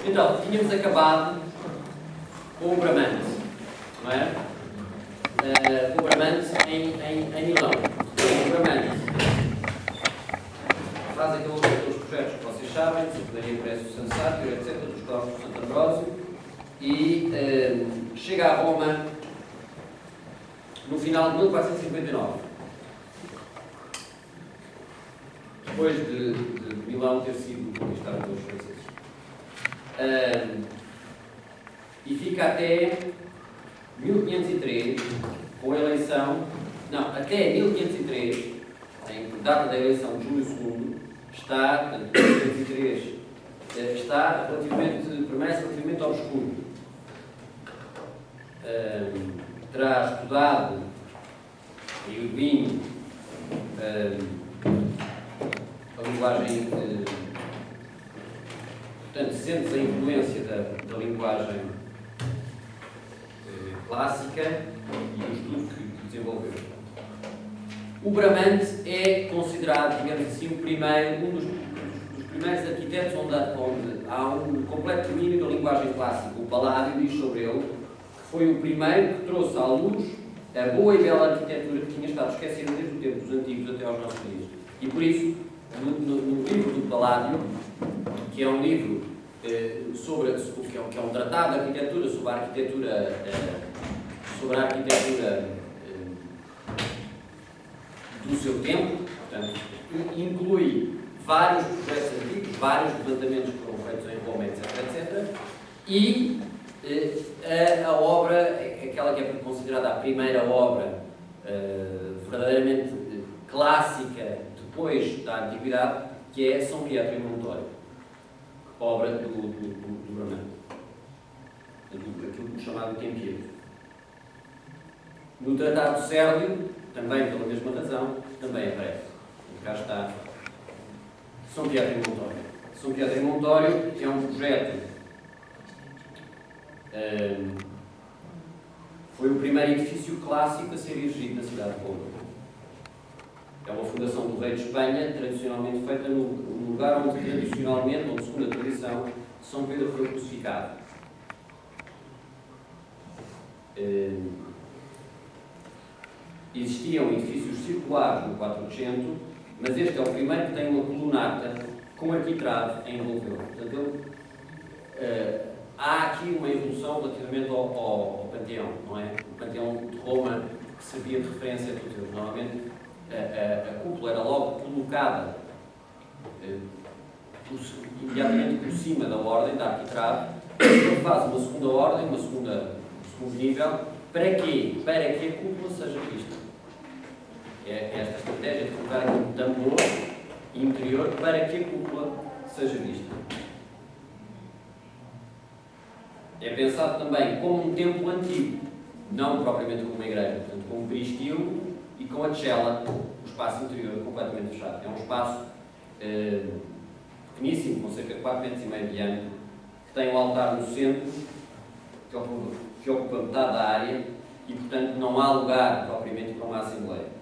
Então, tínhamos acabado com o Bramante, não é? Com o Bramante em Milão. O Bramante faz aqueles projetos que vocês sabem, Disciplinaria Preço Sensato, etc., dos claustros de Santo Ambrósio, e chega a Roma no final de 1459. Depois de Milão ter sido conquistado pelos franceses. E fica até 1503, com a eleição, não, até 1503, em data da eleição de Júlio II, está, portanto, 1503, está relativamente, permanece relativamente obscuro. Terá estudado e o vinho a linguagem, portanto, sente a influência da linguagem clássica e o estudo que desenvolveu. O Bramante é considerado, digamos assim, um dos primeiros arquitetos onde há um completo domínio da linguagem clássica. O Palladio diz sobre ele que foi o primeiro que trouxe à luz a boa e bela arquitetura que tinha estado esquecida desde o tempo dos antigos até aos nossos dias. E por isso, no livro do Palladio, que é um livro que é um tratado de arquitetura sobre a arquitetura do seu tempo, portanto, inclui vários projetos antigos, vários levantamentos que foram feitos em Roma, etc. E a obra, aquela que é considerada a primeira obra verdadeiramente clássica depois da Antiguidade, que é São Pietro e Montorio, obra do Bramante, aquilo chamado Tempietro. No Tratado de Sérvio, também pela mesma razão, também aparece. E cá está São Pietro e Montorio. São Pietro e Montorio é um projeto, foi o primeiro edifício clássico a ser erigido na cidade de Roma. É uma fundação do rei de Espanha, tradicionalmente feita no lugar onde, segundo a tradição, São Pedro foi crucificado. Existiam edifícios circulares no 400, mas este é o primeiro que tem uma colunata com arquitrave em envolveu. Portanto, há aqui uma evolução relativamente ao Panteão, não é? O Panteão de Roma, que servia de referência a todos eles. Normalmente, a cúpula era logo colocada imediatamente por cima da ordem, da arquitrave. Ele faz uma segunda ordem, um segundo nível. Para quê? Para que a cúpula seja vista. É esta estratégia de colocar aqui um tambor interior para que a cúpula seja vista. É pensado também como um templo antigo, não propriamente como uma igreja, portanto, com um peristilo e com a cella, o espaço interior completamente fechado. É um espaço pequeníssimo, com cerca de 4,5 metros de diâmetro, que tem um altar no centro, que ocupa metade da área e, portanto, não há lugar propriamente para uma assembleia.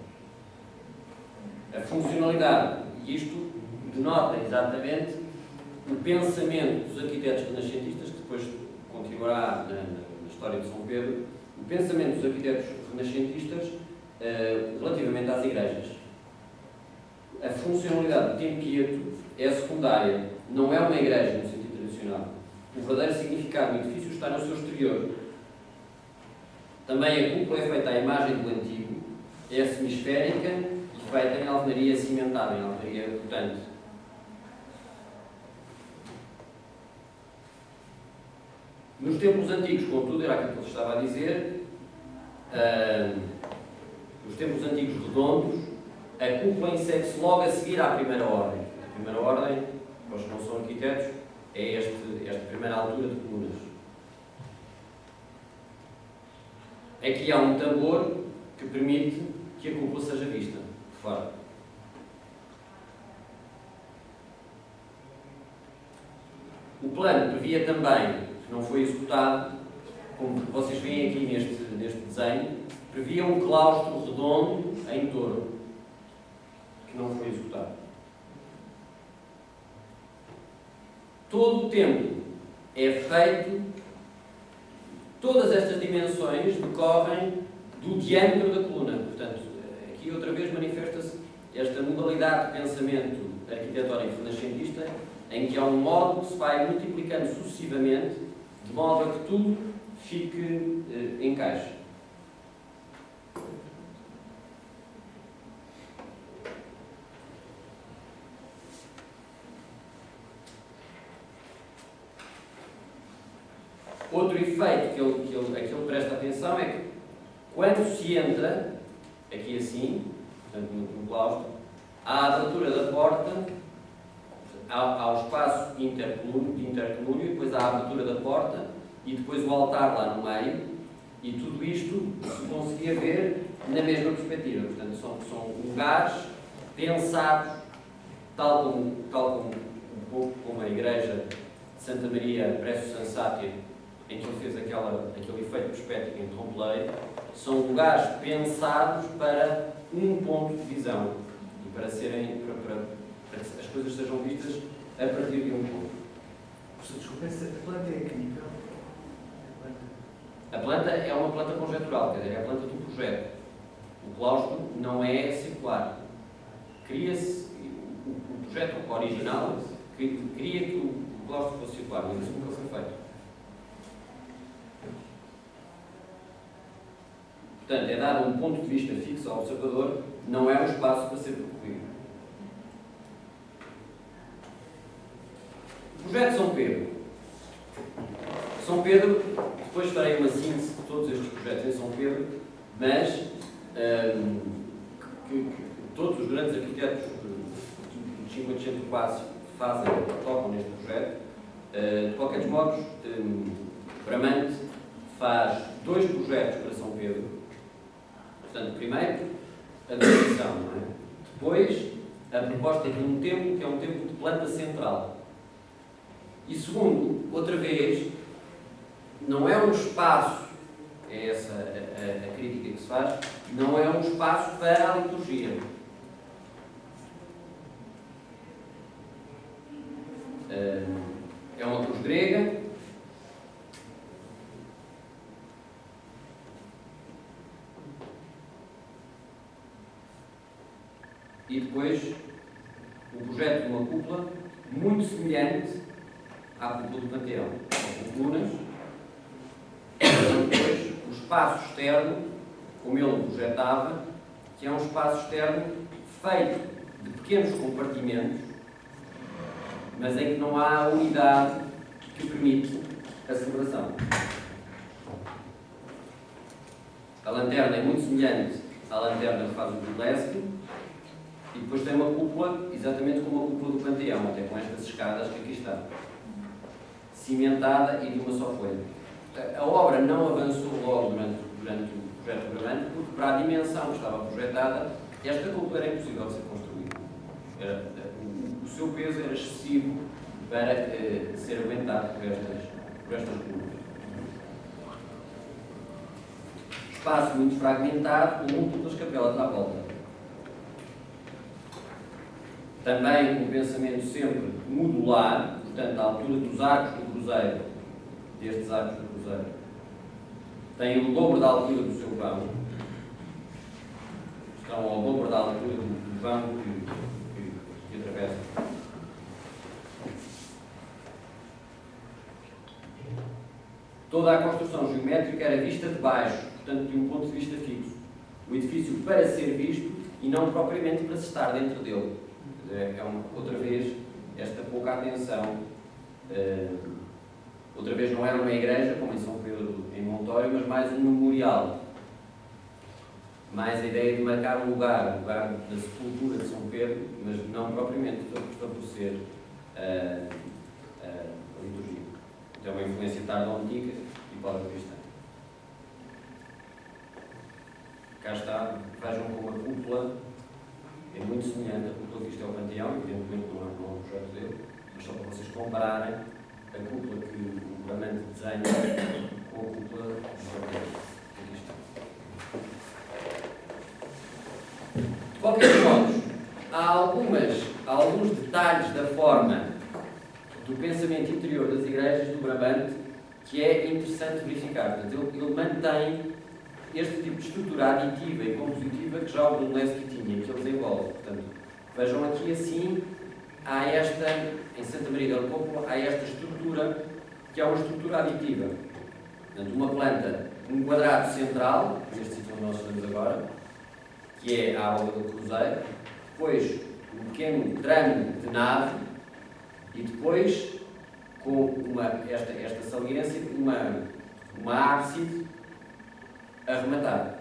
A funcionalidade, e isto denota exatamente o pensamento dos arquitetos renascentistas, que depois continuará na história de São Pedro, o pensamento dos arquitetos renascentistas relativamente às igrejas. A funcionalidade do Tempietro é secundária, não é uma igreja no sentido tradicional. O verdadeiro significado do edifício está no seu exterior. Também a cúpula é feita à imagem do antigo, é semisférica e feita em alvenaria cimentada, em alvenaria rotante. Nos templos antigos, contudo, era aquilo que eu estava a dizer, nos templos antigos redondos, a cúpula insere-se logo a seguir à primeira ordem. A primeira ordem, para os que não são arquitetos, é esta primeira altura de colunas. Aqui há um tambor que permite que a cúpula seja vista de fora. O plano previa também, que não foi executado, como vocês veem aqui neste desenho, previa um claustro redondo em torno, que não foi executado. Todo o templo é feito, todas estas dimensões decorrem do diâmetro da coluna. Portanto, aqui outra vez manifesta-se esta modalidade de pensamento arquitetónico renascentista, em que há um modo que se vai multiplicando sucessivamente, de modo a que tudo fique em caixa. Outro efeito a que ele presta atenção é que, quando se entra, aqui assim, portanto no claustro, à abertura da porta, há o espaço de intercolúnio, depois há a abertura da porta e depois o altar lá no meio, e tudo isto se conseguia ver na mesma perspectiva. Portanto, são lugares pensados, tal como um pouco como a igreja de Santa Maria Presso Sensatio, em que ele fez aquele efeito perspectivo em trompe-l'œil, são lugares pensados para um ponto de visão e para que as coisas sejam vistas a partir de um ponto. Desculpa, essa planta é que nível? A planta é uma planta conjectural, quer dizer, é a planta do projeto. O claustro não é circular. Cria-se, o projeto original queria que o claustro fosse circular, mas isso nunca foi feito. Portanto, é dado um ponto de vista fixo ao observador, não é um espaço para ser percorrido. O projeto de São Pedro. São Pedro, depois farei uma síntese de todos estes projetos em São Pedro, mas que todos os grandes arquitetos do 500 quase tocam neste projeto. De qualquer modo, Bramante faz 2 projetos para São Pedro. Portanto, primeiro, a decoração, não é? Depois, a proposta de um templo, que é um templo de planta central. E segundo, outra vez, não é um espaço, é essa a crítica que se faz, não é um espaço para a liturgia. É uma cruz grega. E depois o projeto de uma cúpula muito semelhante à cúpula do Panteão, com colunas. Depois o espaço externo, como ele projetava, que é um espaço externo feito de pequenos compartimentos, mas em que não há a unidade que permite a celebração. A lanterna é muito semelhante à lanterna que faz o Brulesque, e depois tem uma cúpula, exatamente como a cúpula do Panteão, até com estas escadas que aqui está, cimentada e de uma só folha. A obra não avançou logo durante o projeto do Bramante, porque para a dimensão que estava projetada, esta cúpula era impossível de ser construída. O seu peso era excessivo para ser aguentado por estas colunas. Espaço muito fragmentado, com múltiplas capelas à volta. Também um pensamento sempre modular, portanto, à altura dos arcos do cruzeiro, destes arcos do cruzeiro, tem o dobro da altura do seu vão, estão ao dobro da altura do vão que atravessa. Toda a construção geométrica era vista de baixo, portanto, de um ponto de vista fixo. O edifício para ser visto e não propriamente para se estar dentro dele. Outra vez, esta pouca atenção. Outra vez não era uma igreja, como em São Pedro, em Montório, mas mais um memorial. Mais a ideia de marcar um lugar da sepultura de São Pedro, mas não propriamente para estabelecer a liturgia. Então é uma influência tardo-antiga e pós-cristã. Cá está, vejam como a cúpula é muito semelhante à cúpula que isto é o Panteão, evidentemente não é um projeto dele, mas só para vocês compararem a cúpula que o Bramante desenha com a cúpula de São Pedro. Aqui está. De qualquer modo, há alguns detalhes da forma do pensamento pensamento interior das igrejas do Brabante que é interessante verificar. Portanto, ele mantém este tipo de estrutura aditiva e compositiva que já o Brunelleschi tinha, que ele desenvolve. Portanto, vejam aqui assim, há esta, em Santa Maria del Popolo, há esta estrutura, que é uma estrutura aditiva. Portanto, uma planta, um quadrado central, neste sítio onde nós estamos agora, que é a aula do cruzeiro, depois um pequeno tramo de nave e depois, com esta saliência, uma ábside a rematar.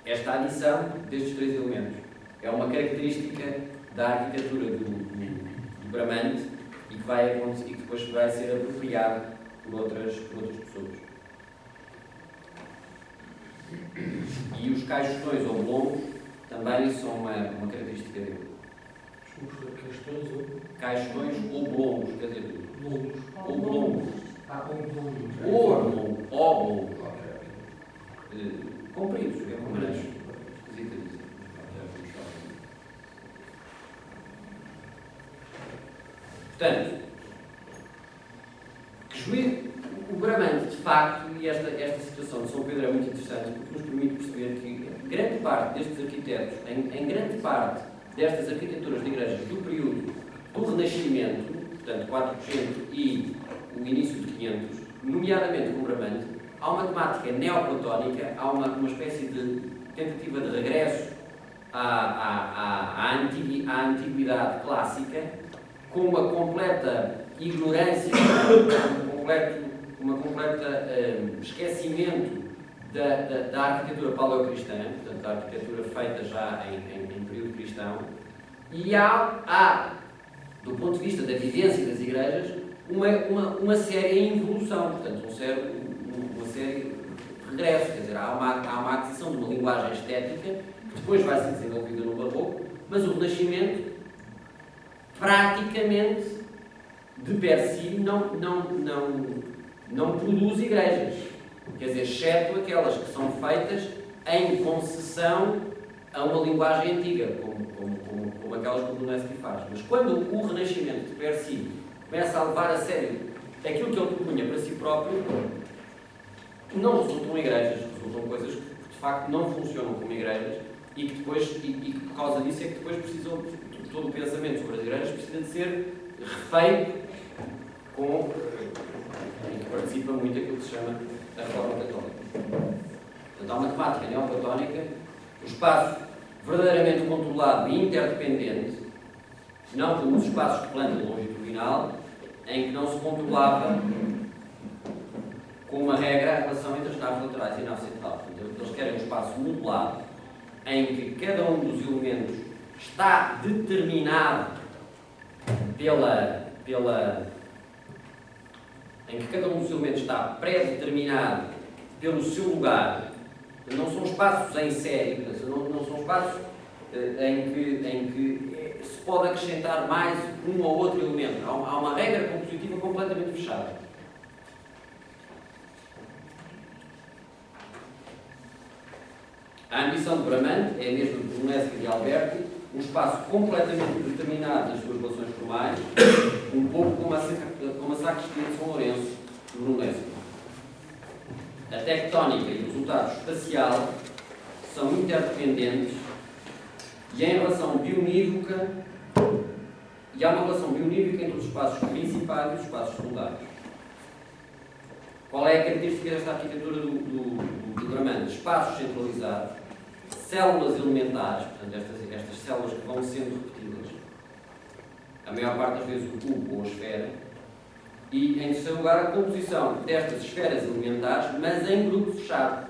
Esta adição destes três elementos é uma característica da arquitetura do Bramante e que depois vai ser apropriada por outras pessoas. E os caixotões ou lombos também são uma característica dele. Caixotões ou lombos, quer dizer, oblongos. Oblongos. Compridos, é uma maneira esquisita de dizer. Portanto, o Bramante, de facto, e esta situação de São Pedro é muito interessante porque nos permite perceber que grande parte destes arquitetos, em grande parte destas arquiteturas de igrejas do período do Renascimento, portanto 400 e o início de 500, nomeadamente com o Bramante, há uma temática neoplatónica, há uma espécie de tentativa de regresso à antiguidade clássica, com uma completa ignorância, um completo esquecimento da arquitetura paleocristã, portanto, da arquitetura feita já em período cristão, e há, do ponto de vista da vivência das igrejas, uma séria involução, portanto, uma série de regresso, quer dizer, há uma aquisição de uma linguagem estética que depois vai ser desenvolvida no Barroco, mas o Renascimento praticamente de per si não produz igrejas, quer dizer, exceto aquelas que são feitas em concessão a uma linguagem antiga, como aquelas que o Brunelleschi faz. Mas quando o Renascimento de per si começa a levar a sério aquilo que ele propunha para si próprio, não resultam igrejas, resultam coisas que de facto não funcionam como igrejas e que por causa disso é que depois precisam, todo o pensamento sobre as igrejas precisa de ser refeito em que participa muito aquilo que se chama a Reforma Católica. Portanto, há uma temática neoplatónica, o espaço verdadeiramente controlado e interdependente, não como os espaços de planta longitudinal, em que não se controlava com uma regra a relação entre as naves laterais e a nave central. Portanto, eles querem um espaço modulado, em que cada um dos elementos está determinado em que cada um dos elementos está pré-determinado pelo seu lugar. Não são espaços em série, não são espaços em que se pode acrescentar mais um ou outro elemento. Há uma regra compositiva completamente fechada. A ambição de Bramante é mesmo de Brunelleschi e de Alberti, um espaço completamente determinado nas suas relações formais, um pouco como a sacristia de São Lourenço de Brunelleschi. A tectónica e o resultado espacial são interdependentes e em relação bionívoca, e há uma relação bionívoca entre os espaços principais e os espaços secundários. Qual é a característica desta arquitetura do Bramante? Espaços centralizados, células elementares, portanto, estas células que vão sendo repetidas, a maior parte das vezes o cubo ou a esfera, e, em terceiro lugar, a composição destas esferas elementares, mas em grupo fechado.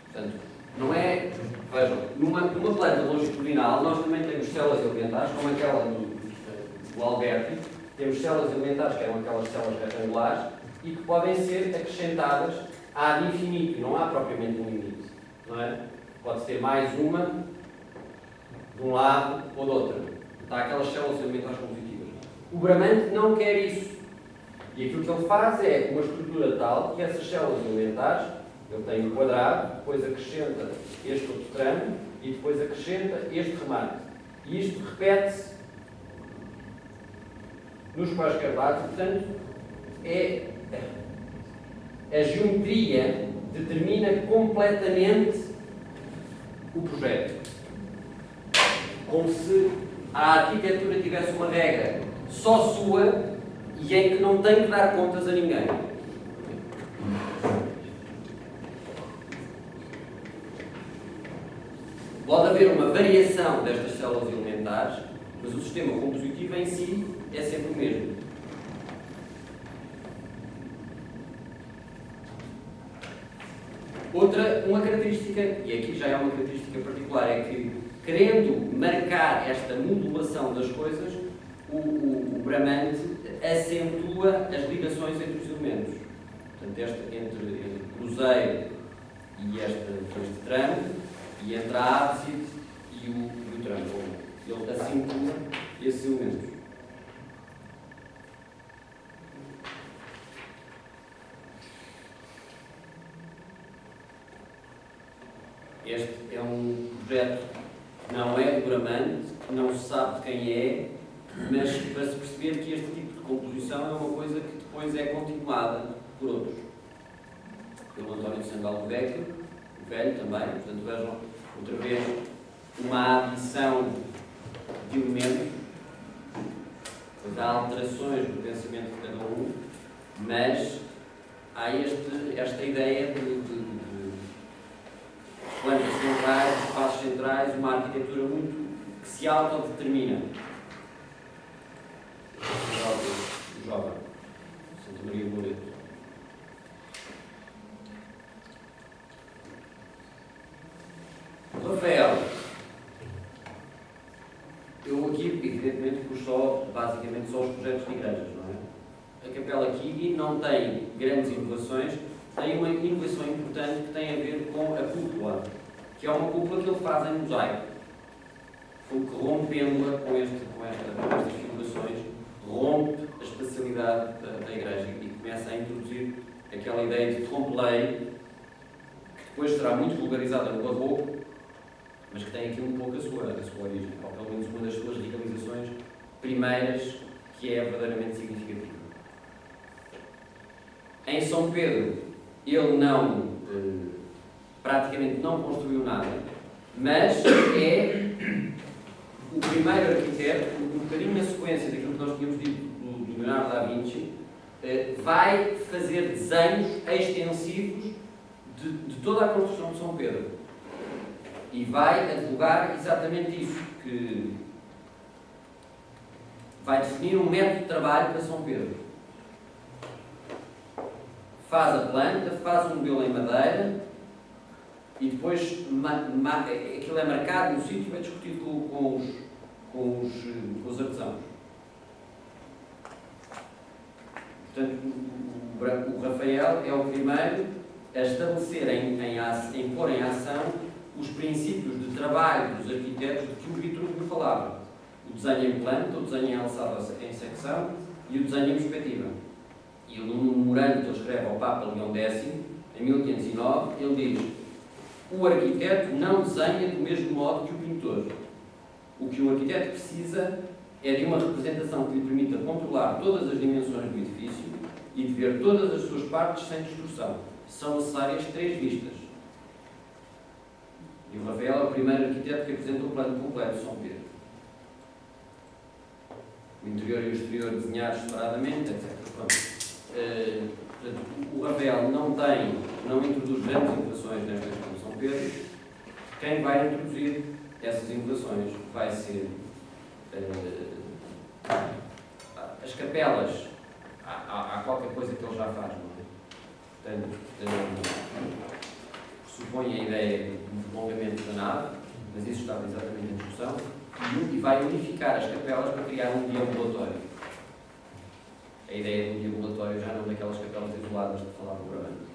Portanto, não é... Vejam, numa planta longitudinal, nós também temos células elementares, como aquela do Alberti, temos células elementares, que eram aquelas células retangulares, e que podem ser acrescentadas ad infinito, não há propriamente um limite, não é? Pode ter mais uma de um lado ou do outro. Está aquelas células elementares compositivas. O Bramante não quer isso. E aquilo que ele faz é uma estrutura tal que essas células elementares, ele tem um quadrado, depois acrescenta este outro tramo e depois acrescenta este remate. E isto repete-se nos pós-Carvalho, portanto, a geometria determina completamente o projeto. Como se a arquitetura tivesse uma regra só sua e em que não tem que dar contas a ninguém. Pode haver uma variação destas células elementares, mas o sistema compositivo em si é sempre o mesmo. Uma característica, e aqui já é uma característica particular, é que, querendo marcar esta modulação das coisas, o Bramante acentua as ligações entre os elementos. Portanto, entre o cruzeiro e este tramo, e entre a ábside e o tramo. Ele acentua esses elementos. Este é um projeto que não é do Bramante, não se sabe de quem é, mas para se perceber que este tipo de composição é uma coisa que depois é continuada por outros. Pelo António Sangallo Vecchio, o velho também, portanto vejam outra vez uma adição de elementos, há alterações do pensamento de cada um, mas há esta ideia de plantas centrais, espaços centrais, uma arquitetura muito que se autodetermina. O jovem, Santa Maria de Loreto. Rafael, eu aqui, evidentemente, pus basicamente só os projetos de igrejas, não é? A Capela aqui não tem grandes inovações, tem uma inovação importante que tem a ver com a cúpula, que é uma cúpula que ele faz em mosaico. Rompendo-a com estas figurações, rompe a espacialidade da igreja e começa a introduzir aquela ideia de trompe-l'œil, que depois será muito vulgarizada no barroco, mas que tem aqui um pouco a sua origem, ou pelo menos uma das suas realizações primeiras, que é verdadeiramente significativa. Em São Pedro, ele praticamente não construiu nada, mas é o primeiro arquiteto, um bocadinho na sequência daquilo que nós tínhamos dito do Leonardo da Vinci, vai fazer desenhos extensivos de toda a construção de São Pedro. E vai advogar exatamente isso, que vai definir um método de trabalho para São Pedro. Faz a planta, faz um modelo em madeira e depois aquilo é marcado no sítio e é discutido com os artesãos. Portanto, o Rafael é o primeiro a estabelecer, em pôr em ação os princípios de trabalho dos arquitetos de que o Vitruvio falava. O desenho em planta, o desenho em alçada em secção e o desenho em perspectiva. E num memorando que ele escreve ao Papa Leão X, em 1509, ele diz: o arquiteto não desenha do mesmo modo que o pintor. O que o arquiteto precisa é de uma representação que lhe permita controlar todas as dimensões do edifício e de ver todas as suas partes sem distorção. São necessárias 3 vistas. E o Rafael é o primeiro arquiteto que apresenta o plano completo de São Pedro. O interior e o exterior desenhados separadamente, etc. Portanto, o Rafael não introduz grandes inovações nesta questão de São Pedro. Quem vai introduzir essas inovações vai ser as capelas. Há qualquer coisa que ele já faz, não é? Portanto, pressupõe a ideia do prolongamento da nave, mas isso estava exatamente em discussão, e vai unificar as capelas para criar um deambulatório. A ideia do deambulatório já não daquelas capelas isoladas de falar do Bramante.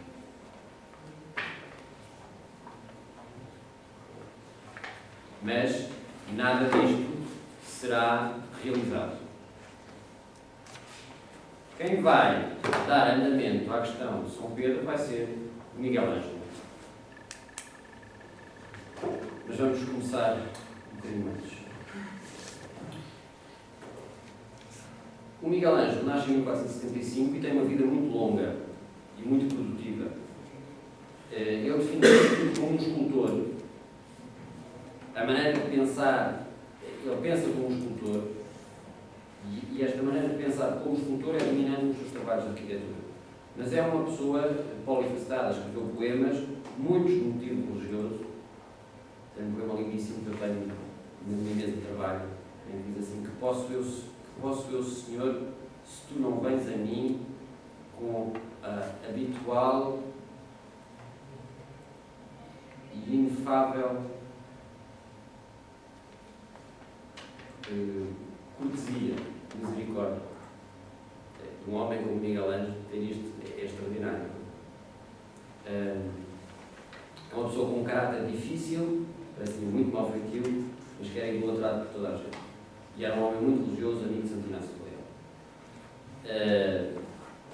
Mas nada disto será realizado. Quem vai dar andamento à questão de São Pedro vai ser o Miguel Ângelo. Mas vamos começar um bocadinho antes. O Miguel Ângelo nasce em 1475 e tem uma vida muito longa e muito produtiva. Ele define-se como um escultor. A maneira de pensar, ele pensa como um escultor, e esta maneira de pensar como escultor é dominante nos seus trabalhos de arquitetura. Mas é uma pessoa polifacetada, escreveu poemas, muitos de motivo religioso. Tem um poema lindíssimo que eu tenho na minha mesa de trabalho, em que diz assim: que posso eu, Senhor, se tu não vens a mim com a habitual e inefável cortesia, misericórdia. Um homem como Miguel Ângelo ter isto é extraordinário. É uma pessoa com um caráter difícil, parece-me muito mal feitio, mas que era idolatrado por toda a gente. E era um homem muito religioso, amigo de Santo Inácio de Leão.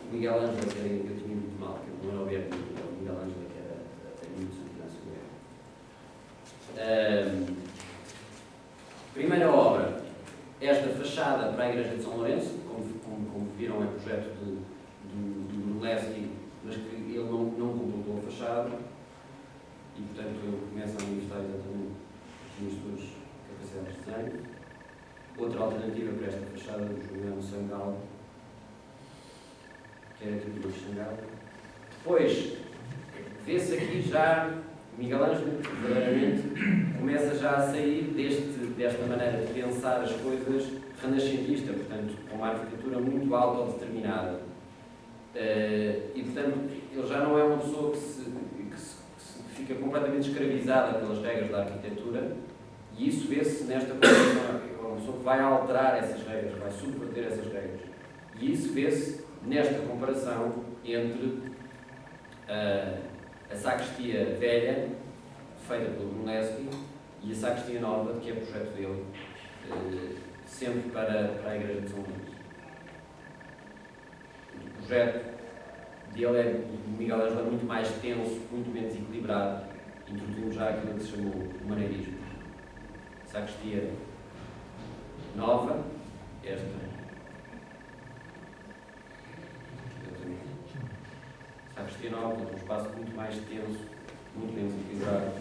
O Miguel Ângelo é que eu tinha muito mal, que não era o Alberto, o Miguel Ângelo é que era amigo de Santo Inácio de Leão. Primeira obra, esta fachada para a Igreja de São Lourenço, como viram, é projeto do Brunelleschi, mas que ele não completou a fachada, e portanto eu começo a manifestar exatamente as suas capacidades de desenho. Outra alternativa para esta fachada do Juliano Sangal, que era aqui do Sangal. Depois, vê-se aqui já Miguel Ângelo, verdadeiramente, começa já a sair desta maneira de pensar as coisas renascentista, portanto, com uma arquitetura muito autodeterminada. E, portanto, ele já não é uma pessoa que fica completamente escravizada pelas regras da arquitetura, e isso vê-se nesta comparação. É uma pessoa que vai alterar essas regras, vai subverter essas regras. E isso vê-se nesta comparação entre a sacristia velha, feita pelo Brunelleschi, e a sacristia nova, que é projeto dele, sempre para a Igreja de São Lourenço. O projeto dele de Miguel Ângelo é muito mais tenso, muito menos equilibrado. Introduzimos já aquilo que se chamou o maneirismo. Sacristia nova, esta. Sacristia nova, um espaço muito mais tenso, muito menos equilibrado.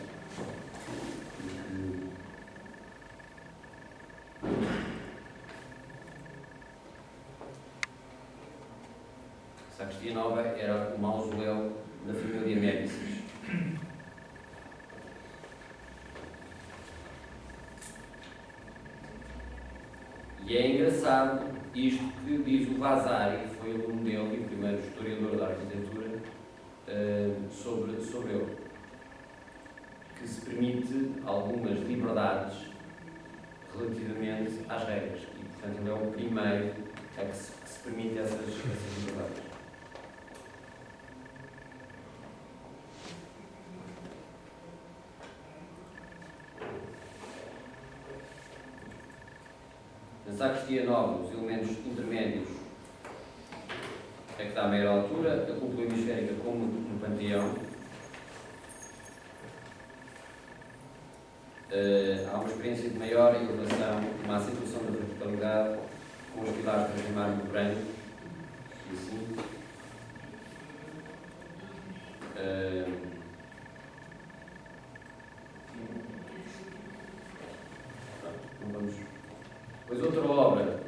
A sacristia nova era o mausoléu da família Médicis. E é engraçado isto que diz o Vasari, que foi aluno dele e o primeiro historiador da arquitetura, sobre ele, que se permite algumas liberdades relativamente às regras. E, portanto, ele é o primeiro a que se permite essas liberdades. Na sacristia nova, os elementos intermédios é que está a maior altura, a cúpula hemisférica como no Panteão. Há uma experiência de maior elevação, uma acentuação da verticalidade, com os pilastros em mármore branco, e assim. Não vamos. Depois outra obra,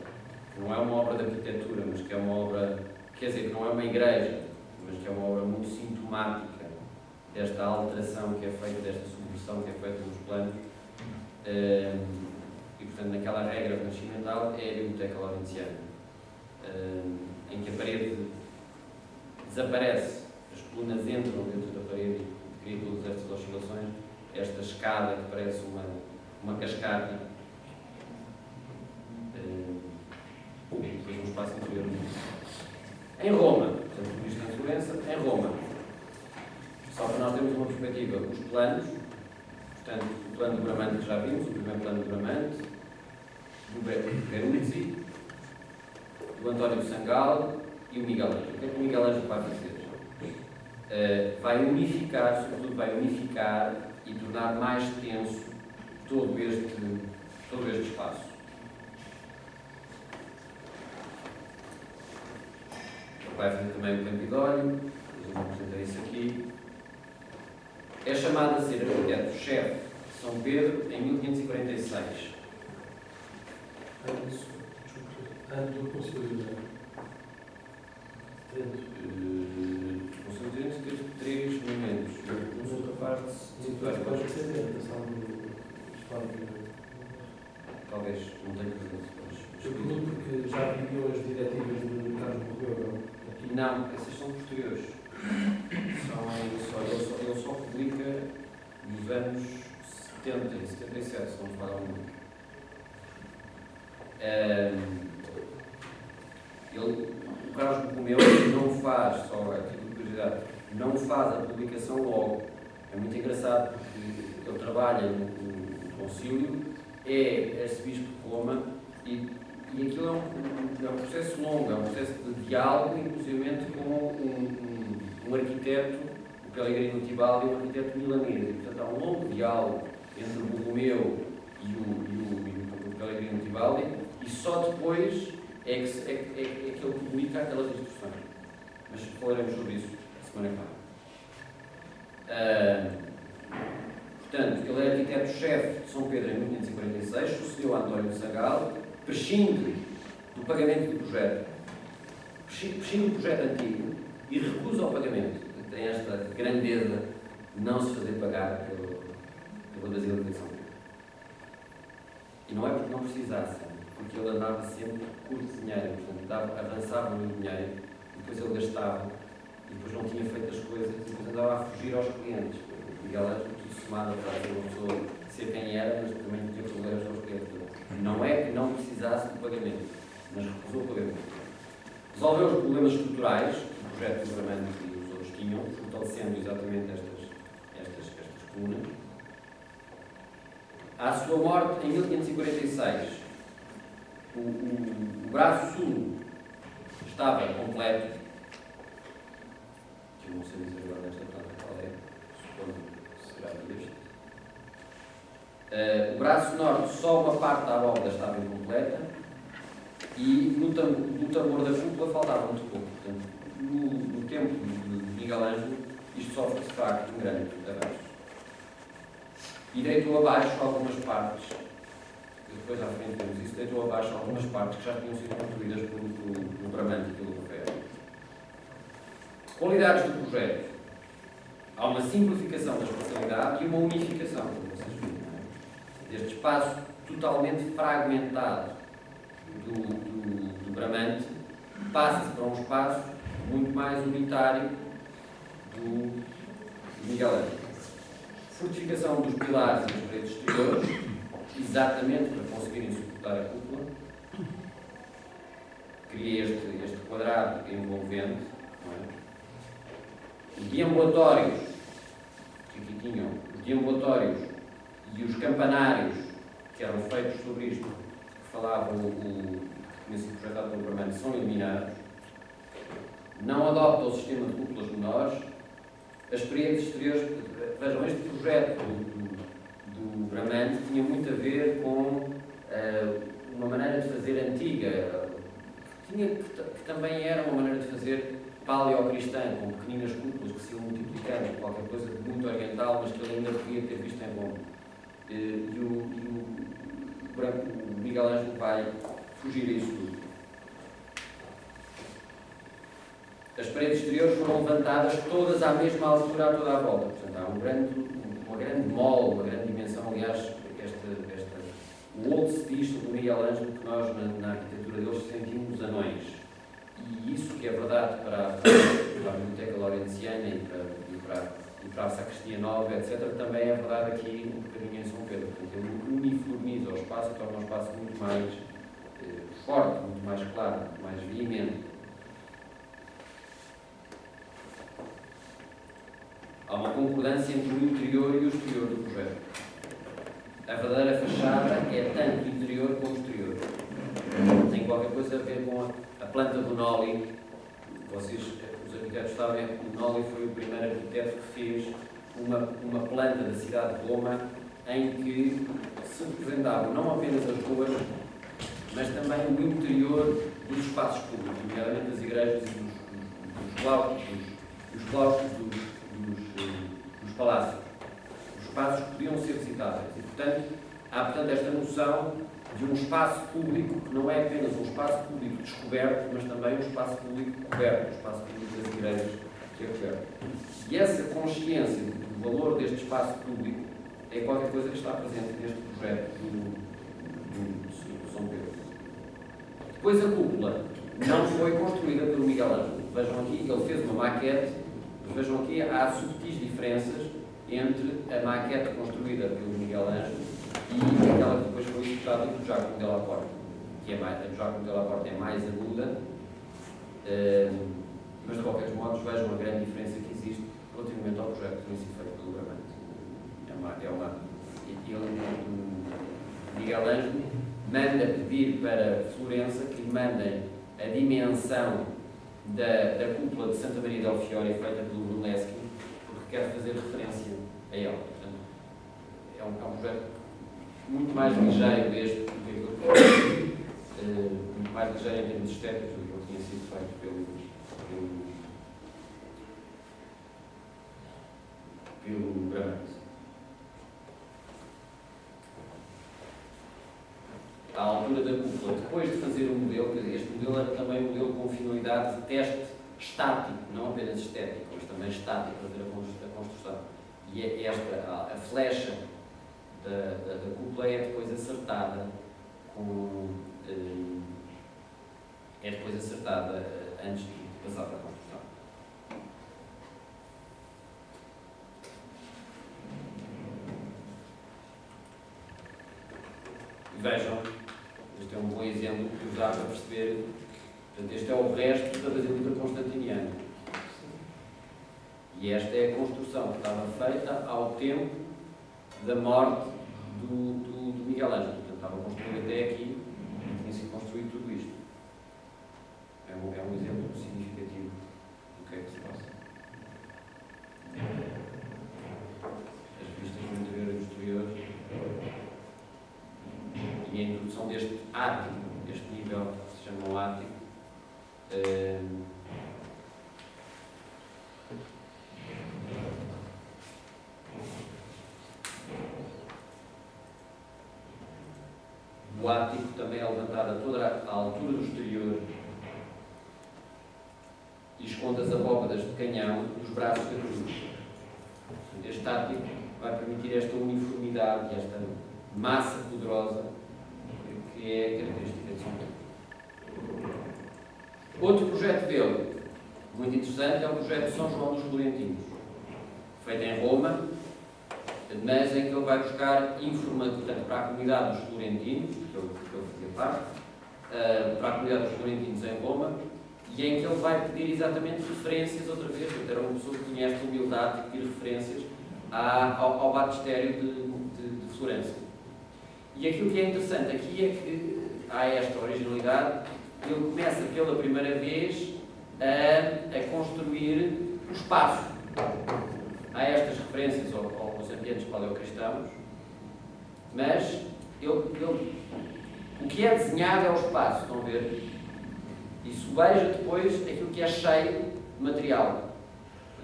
que não é uma obra de arquitetura, mas que é uma obra, quer dizer, que não é uma igreja, mas que é uma obra muito sintomática desta alteração que é feita, desta subversão que é feita nos planos. E, portanto, naquela regra renascimental é a Biblioteca Laurentiana, em que a parede desaparece, as colunas entram dentro da parede e cria todas estas oscilações, esta escada que parece uma cascata, e depois um espaço interior. Em Roma, portanto, isto em Florença, em Roma, só para nós termos uma perspectiva, os planos, portanto, o plano do Bramante que já vimos, o primeiro plano do Bramante, do Peruzzi, do António Sangal e o Miguel Ângelo. O que é que o Miguel Ângelo vai fazer? Vai unificar, sobretudo vai unificar e tornar mais tenso todo este espaço. vai fazer também o Campidório, eu vou apresentar isso aqui. É chamado a ser arquiteto-chefe de São Pedro em 1546. Antes do Conselho O Conselho de Direito teve 3 momentos. Não sou capaz de situar. Pode ser dentro, sabe? Talvez, não tenho certeza. Eu pergunto porque já viviam as diretivas do Carlos Correio aqui. Não, essas são posteriores. Ele só publica nos anos 70 e 77, se não me falha muito. O Carlos Borromeu não faz, só a título de curiosidade, não faz a publicação logo. É muito engraçado porque ele trabalha no concílio, é arcebispo de Roma e aquilo é um processo longo, é um processo de diálogo, inclusive com um arquiteto, o Pellegrino Tibaldi, um arquiteto milanês. E, portanto, há um longo diálogo entre o Borromeu e o Pellegrino Tibaldi, e só depois é que ele publica aquelas instruções. Mas falaremos sobre isso a semana que vem. Portanto, ele é arquiteto-chefe de São Pedro em 1546, sucedeu a António de Sangallo, prescinde do pagamento do projeto, prescinde do projeto antigo e recusa o pagamento. Tem esta grandeza de não se fazer pagar pela Basílica de São Pedro. E não é porque não precisasse, porque ele andava sempre curto de dinheiro, portanto avançava no dinheiro, depois ele gastava, e depois não tinha feito as coisas, e depois andava a fugir aos clientes. O Miguel Ângelo, tudo somado apesar de uma pessoa ser quem era, mas também tinha problemas aos clientes. Não é que não precisasse do pagamento, mas recusou o pagamento. Resolveu os problemas estruturais que o projeto de livramento e os outros tinham, fortalecendo exatamente estas colunas. À sua morte, em 1546, o braço sul estava completo, que eu não sei dizer agora nesta planta qual é, supondo que será este. O braço norte, só uma parte da abóbada estava incompleta e no tambor da cúpula faltava muito pouco. Portanto, no tempo de Miguel Ângelo, isto sofre de facto um grande avanço. E deitou abaixo algumas partes, depois à frente temos isso, deitou abaixo algumas partes que já tinham sido construídas pelo Bramante e pelo Ferro. Qualidades do projeto. Há uma simplificação da espacialidade e uma unificação, como vocês viram. Este espaço totalmente fragmentado do Bramante passa-se para um espaço muito mais unitário do Miguel Ângelo. Fortificação dos pilares e das paredes exteriores, exatamente para conseguirem suportar a cúpula. Cria este quadrado envolvente. Não é? Os deambulatórios, que aqui tinham, os deambulatórios e os campanários que eram feitos sobre isto, que falavam que tinha sido projetado pelo Bramante, são eliminados. Não adopta o sistema de cúpulas menores. As paredes exteriores, vejam, este projeto do Bramante tinha muito a ver com uma maneira de fazer antiga, que também era uma maneira de fazer paleocristã, com pequeninas cúpulas que se iam multiplicando, qualquer coisa de muito oriental, mas que ele ainda podia ter visto em Roma. E o Miguel Ângelo vai fugir a isso tudo. As paredes exteriores foram levantadas todas à mesma altura, a toda a volta. Portanto, há uma grande mole, uma grande dimensão. Aliás, o old style do Miguel Ângelo, que nós, na arquitetura deles, sentimos anões. E isso que é verdade para a Biblioteca Laurenciana e para a Sacristia Nova, etc., também é verdade aqui um bocadinho em São Pedro. Portanto, ele uniformiza o espaço e torna o espaço muito mais forte, muito mais claro, muito mais veemente. Há uma concordância entre o interior e o exterior do projeto. A verdadeira fachada é tanto interior como exterior. Tem qualquer coisa a ver com a planta do Noli. Vocês, os arquitetos, sabem que o Noli foi o primeiro arquiteto que fez uma planta da cidade de Roma em que se representavam não apenas as ruas, mas também o interior dos espaços públicos, nomeadamente das igrejas e dos os claustros dos palácios. Os espaços que podiam ser visitáveis. E, portanto, há esta noção de um espaço público que não é apenas um espaço público descoberto, mas também um espaço público coberto, um espaço público das igrejas que é coberto. E essa consciência do valor deste espaço público é qualquer coisa que está presente neste projeto do São Pedro. Depois a cúpula não foi construída pelo Miguel Ângelo. Vejam aqui, ele fez uma maquete, mas vejam aqui, há subtis diferenças entre a maquete construída pelo Miguel Ângelo e aquela que depois foi executada pelo Giacomo Della Porta, que a do Giacomo Della Porta é mais aguda, mas de qualquer modo vejam a grande diferença que existe relativamente ao projeto que foi feito pelo Bramante. Miguel Ângelo manda pedir para Florença que lhe mandem a dimensão da cúpula de Santa Maria del Fiore feita pelo Brunelleschi, porque quer fazer referência a ela. Portanto, é um projeto muito mais ligeiro deste do que aquilo que muito mais ligeiro em termos estéticos do que ele tinha sido feito pelo Bramante. À altura da cúpula, depois de fazer o modelo, este modelo era também um modelo com finalidade de teste estático, não apenas estético, mas também estático, fazer a construção. E a flecha da cúpula é depois acertada antes de passar para a construção. Vejam, este é um bom exemplo que vos dá para perceber. Portanto, este é o resto da Basílica Constantiniana. E esta é a construção que estava feita ao tempo da morte do Miguel Ângelo. Portanto, estava construído até aqui e tinha sido construído tudo isto. É um exemplo significativo do que é que se passa. As vistas do interior e do exterior e a introdução deste ático, deste nível que se chama o ático, o ático também é levantado a toda a altura do exterior e esconde as abóbadas de canhão dos braços da cruz. Este ático vai permitir esta uniformidade, esta massa poderosa que é característica de São Pedro. Outro projeto dele, muito interessante, é o projeto de São João dos Florentinos, feito em Roma, mas em que ele vai buscar informação, portanto, para a comunidade dos Florentinos, que eu fazia parte, para a comunidade dos Florentinos em Roma, e em que ele vai pedir exatamente referências outra vez. Portanto, era uma pessoa que tinha esta humildade de pedir referências ao batistério de Florença. E aquilo que é interessante aqui é que há esta originalidade. Ele começa pela primeira vez a construir o espaço. Há estas referências aos ambientes paleocristãos, mas o que é desenhado é o espaço, estão a ver? E sobeja depois aquilo que é cheio de material.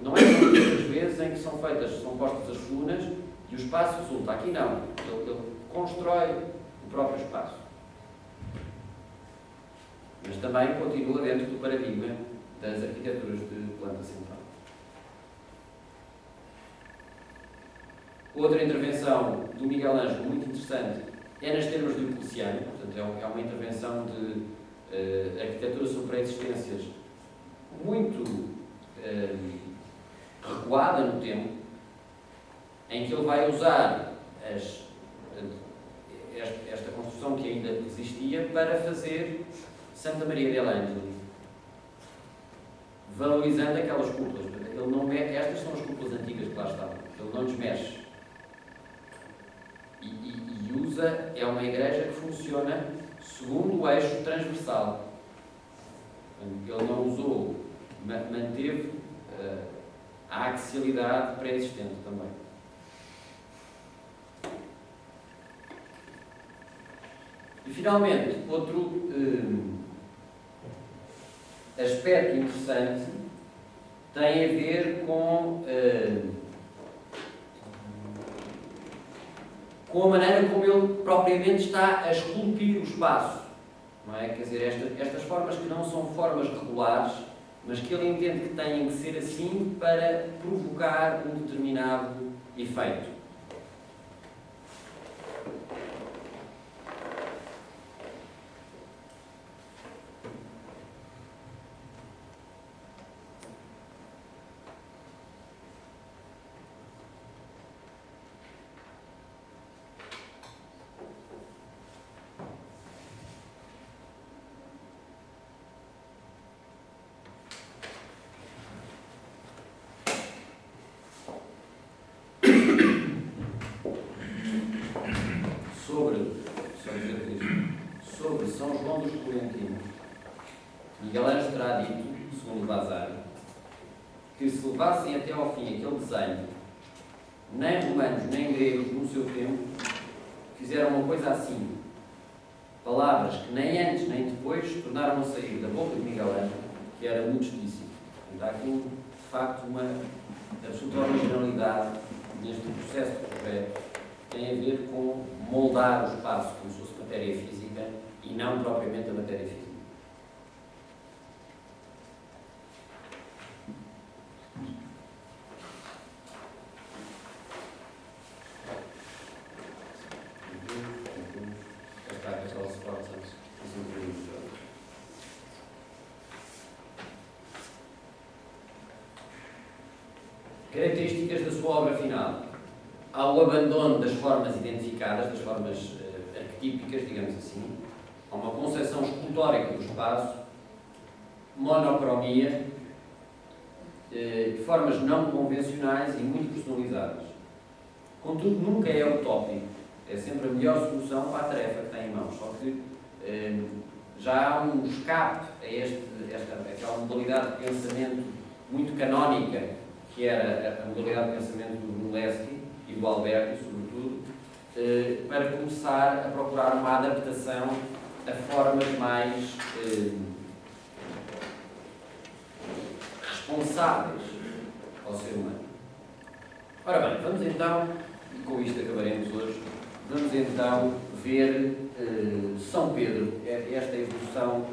Não é como muitas vezes em que são postas as colunas e o espaço resulta. Aqui não. Ele constrói o próprio espaço. Mas também continua dentro do paradigma das arquiteturas de planta central. Outra intervenção do Miguel Ângelo, muito interessante, é nas termas do Diocleciano. Portanto, é uma intervenção de arquitetura sobre pré-existências muito recuada no tempo, em que ele vai usar esta construção que ainda existia para fazer Santa Maria dell'Angeli, valorizando aquelas cúpulas. Portanto, ele não mexe, estas são as cúpulas antigas que lá estavam, ele não desmexe. E usa, é uma igreja que funciona segundo o eixo transversal. Ele não usou, manteve a axialidade pré-existente também. E finalmente, outro aspecto interessante tem a ver com a maneira como ele propriamente está a esculpir o espaço. Não é? Quer dizer, estas formas que não são formas regulares, mas que ele entende que têm que ser assim para provocar um determinado efeito. Sobre São João dos Florentinos, Miguel Ângelo terá dito, segundo Vazar, que se levassem até ao fim aquele desenho, nem romanos nem gregos no seu tempo fizeram uma coisa assim. Palavras que nem antes nem depois tornaram a sair da boca de Miguel Ângelo, que era muito difícil. Há aqui, de facto, uma absoluta originalidade neste processo de projeto. Tem a ver com moldar o espaço como se fosse matéria física e não propriamente a matéria física. Características da sua obra final. Há o abandono das formas identificadas, das formas arquetípicas, digamos assim. Há uma concepção escultórica do espaço, monocromia, de formas não convencionais e muito personalizadas. Contudo, nunca é utópico. É sempre a melhor solução para a tarefa que tem em mãos. Só que já há um escape a aquela modalidade de pensamento muito canónica, que era a modalidade de pensamento do Milevsky e do Alberti, sobretudo, para começar a procurar uma adaptação a formas mais responsáveis ao ser humano. Ora bem, vamos então, e com isto acabaremos hoje, vamos então ver São Pedro, esta evolução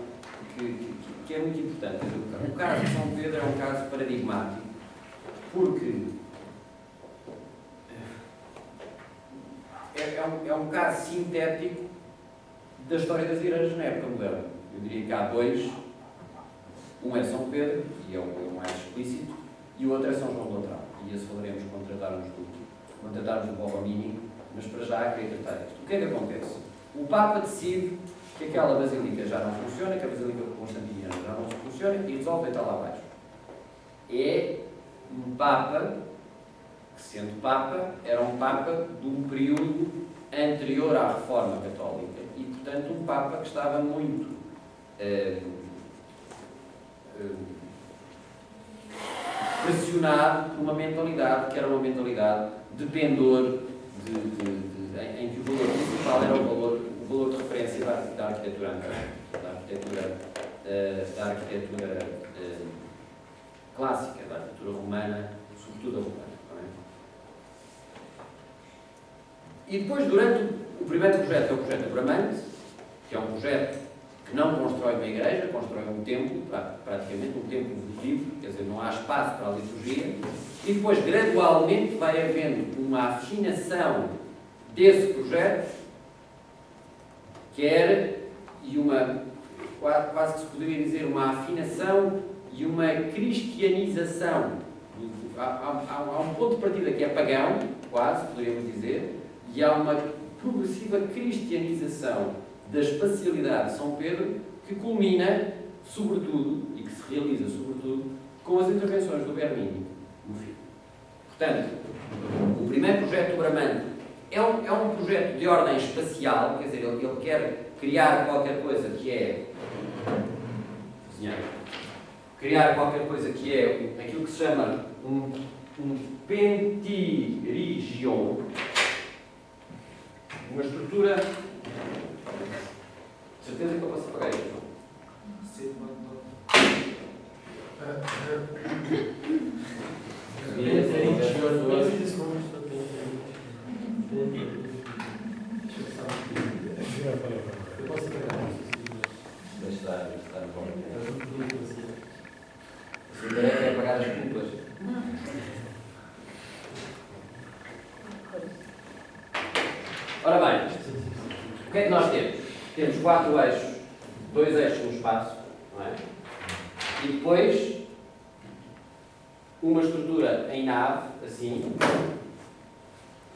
que é muito importante. O caso de São Pedro é um caso paradigmático, porque é um caso sintético da história das igrejas na época moderna. Eu diria que há dois. Um é São Pedro, e é o mais explícito, e o outro é São João do Latrão. E esse falaremos quando tratarmos do Borromini, mas para já queria tratar disto. O que é que acontece? O Papa decide que aquela basílica já não funciona, que a basílica constantiniana já não funciona, e resolve deitar lá abaixo. É um Papa que, sendo Papa, era um Papa de um período anterior à Reforma Católica e, portanto, um Papa que estava muito pressionado por uma mentalidade que era uma mentalidade de pendor, em que o valor principal era o valor de referência da arquitetura antiga, da arquitetura clássica, da arquitetura romana, sobretudo a romana. Não é? E depois, durante o primeiro projeto, que é o projeto Abramante, que é um projeto que não constrói uma igreja, constrói um templo, praticamente um templo votivo, quer dizer, não há espaço para a liturgia, e depois, gradualmente, vai havendo uma afinação desse projeto, e uma, quase que se poderia dizer, uma afinação e uma cristianização. Há um ponto de partida que é pagão, quase, poderíamos dizer, e há uma progressiva cristianização da espacialidade de São Pedro, que culmina, sobretudo, e que se realiza, sobretudo, com as intervenções do Bernini no fim. Portanto, o primeiro projeto do Bramante é um projeto de ordem espacial, quer dizer, ele quer criar qualquer coisa que é... criar qualquer coisa que é aquilo que se chama um pentirigion, uma estrutura... Certeza que eu posso apagar isto? Sim, Devia ser invejoso esse. Eu posso pegar isso. Deixa estar bom. Se a tarefa é pagar as culpas. Ora bem, o que é que nós temos? Temos 4 eixos, 2 eixos no espaço, não é? E depois uma estrutura em nave, assim,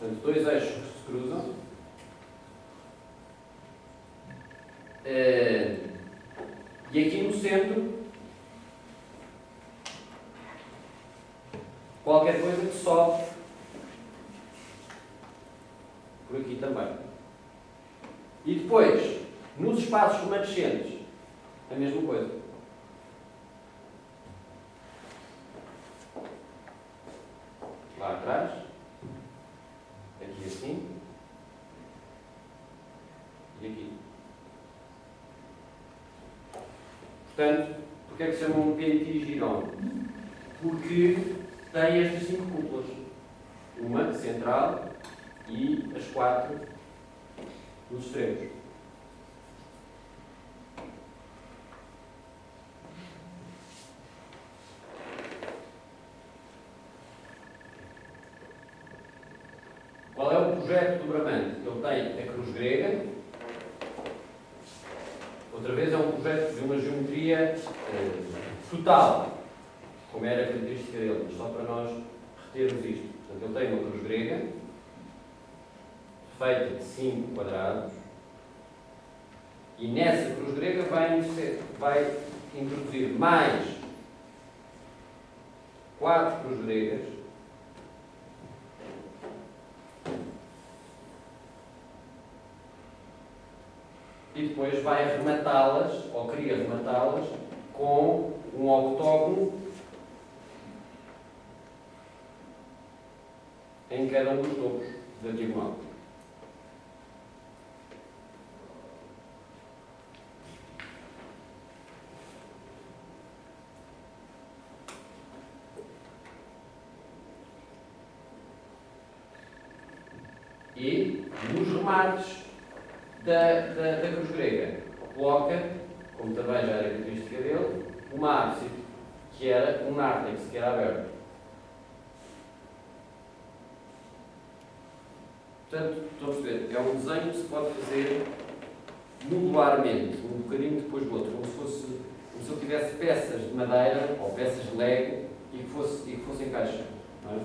portanto, 2 eixos que se cruzam. E aqui no centro, qualquer coisa que sobe por aqui também. E depois, nos espaços remanescentes, a mesma coisa. Lá atrás, aqui assim, e aqui. Portanto, porque é que se chama um pentigirão? Porque tem estas 5 cúpulas. Uma central e as 4 nos extremos. Qual é o projeto do Bramante? Ele tem a cruz grega. Outra vez é um projeto de uma geometria total, como era a característica dele, mas só para nós retermos isto. Portanto, ele tem uma cruz grega, feita de 5 quadrados, e nessa cruz grega vai introduzir mais 4 cruz gregas, e depois vai arrematá-las, ou queria arrematá-las, com um octógono em cada um dos topos da diagonal. E nos remates da cruz grega coloca, como também já era característica dele, uma ábside, que era um nártex, que era aberto. Portanto, estão a perceber, é um desenho que se pode fazer modularmente, um bocadinho depois do outro, como se eu tivesse peças de madeira ou peças de lego e que fosse encaixando. Não é?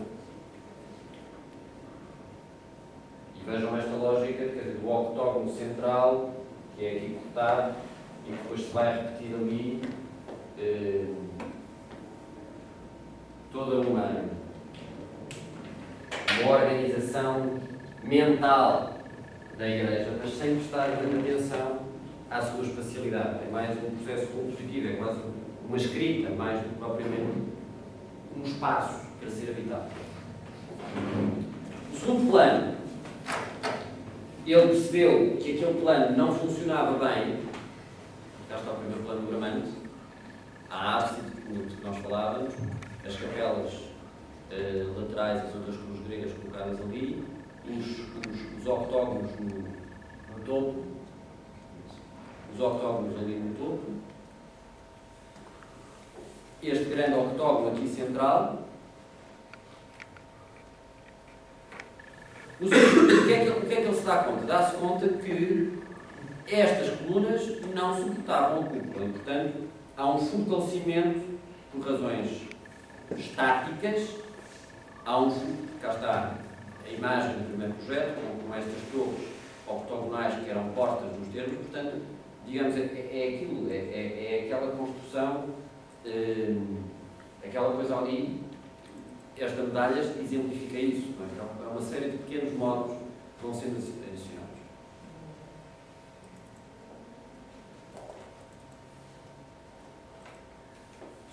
E vejam esta lógica, quer dizer, do octógono central, que é aqui cortado, e que depois se vai repetir ali toda uma organização mental da Igreja, mas sem prestar grande atenção à sua espacialidade. É mais um processo compositivo, é quase uma escrita, mais do que propriamente um espaço para ser habitado. O segundo plano, ele percebeu que aquele plano não funcionava bem. Cá está o primeiro plano do Bramante. A ábside, que nós falávamos, as capelas laterais, as outras cruzes gregas colocadas ali, os octógonos no topo, os octógonos ali no topo, este grande octógono aqui central. O que é que ele se dá conta? Dá-se conta que estas colunas não suportavam a cúpula e, portanto, há um fortalecimento por razões estáticas, cá está a imagem do primeiro projeto, com estas torres octogonais que eram portas nos termos, portanto, digamos, é aquilo, é aquela construção, aquela coisa ali, esta medalha exemplifica isso, não é? É uma série de pequenos módulos que vão sendo adicionados.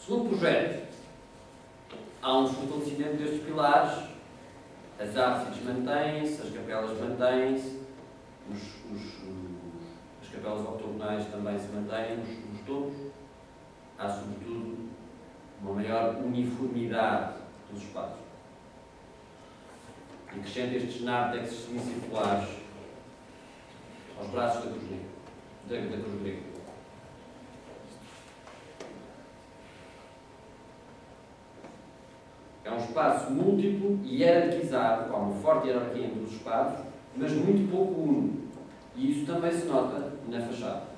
Segundo projeto, há um fortalecimento destes pilares, as ábsides mantêm-se, as capelas mantêm-se, as capelas octogonais também se mantêm nos topos. Há, sobretudo, uma maior uniformidade dos espaços. E acrescenta estes nártexes semicirculares aos braços da cruz grega. É um espaço múltiplo e hierarquizado, há uma forte hierarquia entre os espaços, mas muito pouco uno. E isso também se nota na fachada.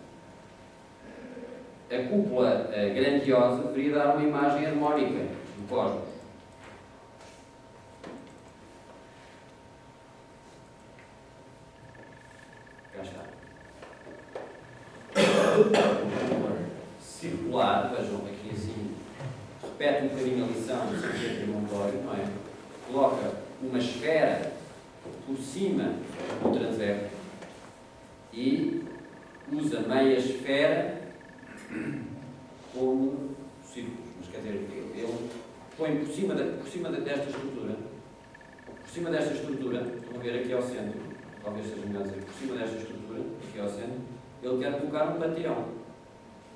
A cúpula grandiosa deveria dar uma imagem harmónica do cosmos. Cá está. Circular, vejam aqui assim, repete um bocadinho a lição do São Montório, não é? Coloca uma esfera por cima do transepto e usa meia esfera como círculos. Mas quer dizer, ele põe por cima desta estrutura, estão a ver aqui ao centro, talvez seja melhor dizer, por cima desta estrutura, aqui ao centro, ele quer colocar um panteão.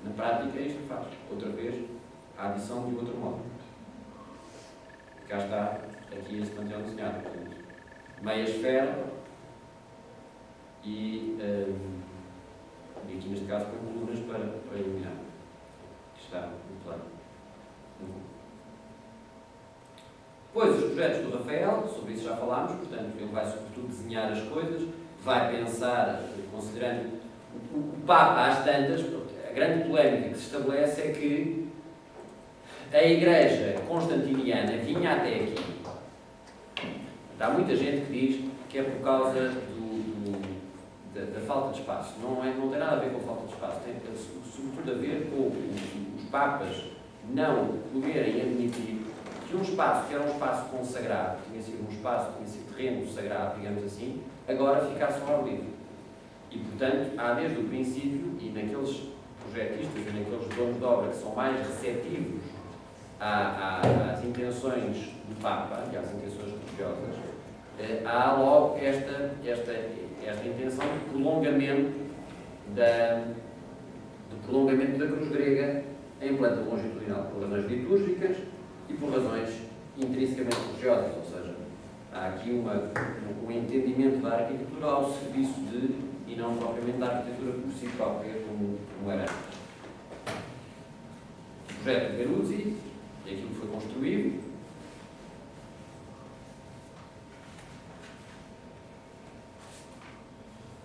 Na prática é isto que faz. Outra vez, a adição de outro modo. Cá está, aqui esse panteão desenhado. Portanto, meia esfera e aqui neste caso põe colunas para iluminar. Aqui está no plano. Depois, os projetos do Rafael, sobre isso já falámos, portanto, ele vai sobretudo desenhar as coisas, vai pensar, considerando o Papa às tantas, a grande polémica que se estabelece é que a Igreja constantiniana vinha até aqui. Há muita gente que diz que é por causa da falta de espaço. Não tem nada a ver com a falta de espaço, tem sobretudo a ver com os Papas não poderem admitir que um espaço que era um espaço consagrado, tinha sido terreno sagrado, digamos assim, agora ficasse ao ar livre. E, portanto, há desde o princípio, e naqueles projetistas e naqueles donos de obra que são mais receptivos às intenções do Papa e às intenções religiosas, há logo esta intenção de prolongamento da cruz grega em planta longitudinal, por razões litúrgicas e por razões intrinsecamente religiosas, ou seja, há aqui um entendimento da arquitetura ao serviço e não propriamente da arquitetura por si própria, como era. O projeto de Peruzzi e aquilo que foi construído.